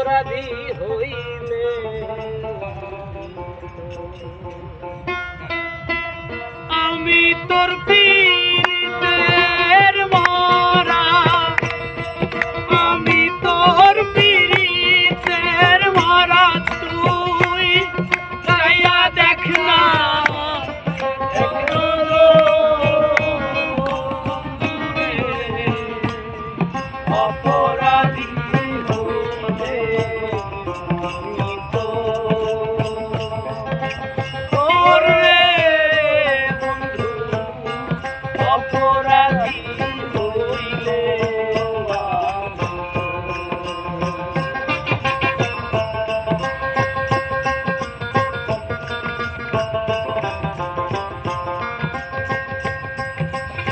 অপরাধী হইলে আমি তোর পীড়িতের মরা, আমি তোর পীড়িতের মরা, তুই যাইয়া দেখ না অপরাধী হইলে আমি তোর রে বন্ধু অপরাধী হইলে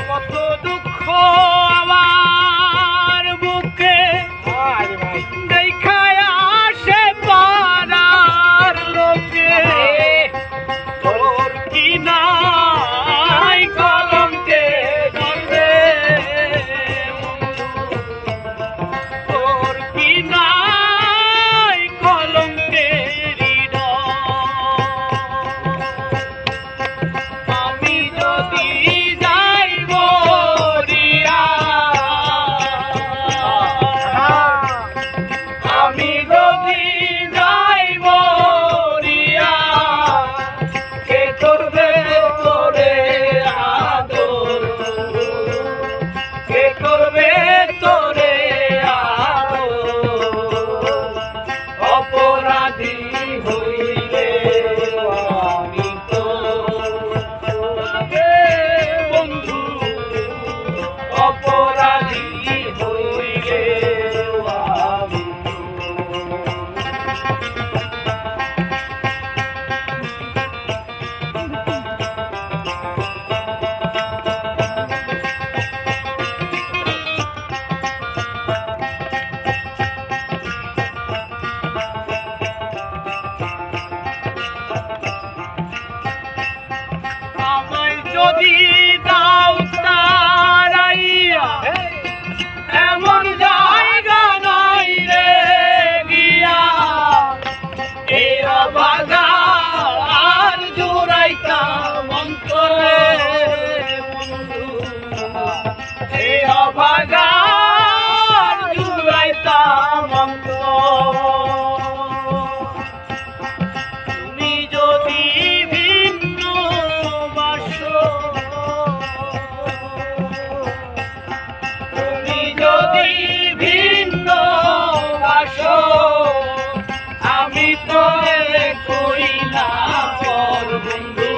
কত দুঃখ আমার বুকে দেখায় আসে পাড়ার লোকে, তোর কি নাই কলঙ্কে রে তোর কি নাই কলঙ্কে আমি যদি যাই মরিয়া, আমি যদি যাই মরিয়া, কে করবে তোরে আদর, কে করবে তোরে আদর, অপরাধী হইলে আমি তো বন্ধু অপরাধী হইলে আমি আমায় যদি দাও তারাইয়া, এমন জায়গা নাই রে গিয়া, এই অবাগার জুড়াইতাম অন্তরে বন্ধু, এই অবাগার জুড়াইতাম অন্তর। তুমি যদি ভিন্ন বাসো, তুমি যদি ভিন্ন বাসো, আমি তোরে কই না পর বন্ধু,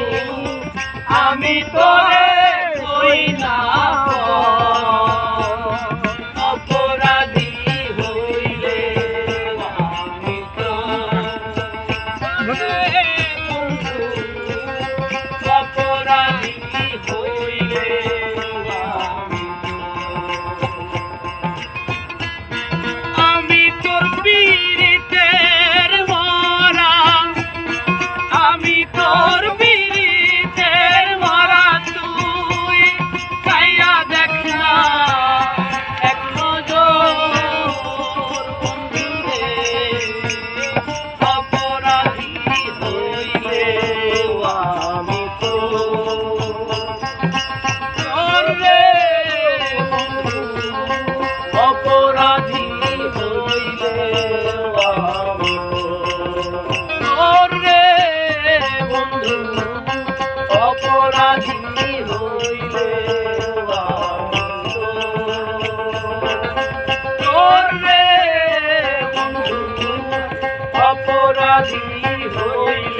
আমি তোরে কই না অপরাধী হইলে আমি তো অপরাধী হইলে আমি তোর পীড়িতের মরা, আমি তোর পীড়িতের মরা, তুই চাইয়া দেখ না এক নজর বন্ধু রে, অপরাধী হইলে আমি তোর রে বন্ধু অপরাধী হইলে আমি তোর রে বন্ধু অপরাধী হইলে আমি তোর রে বন্ধু অপরাধী হইলে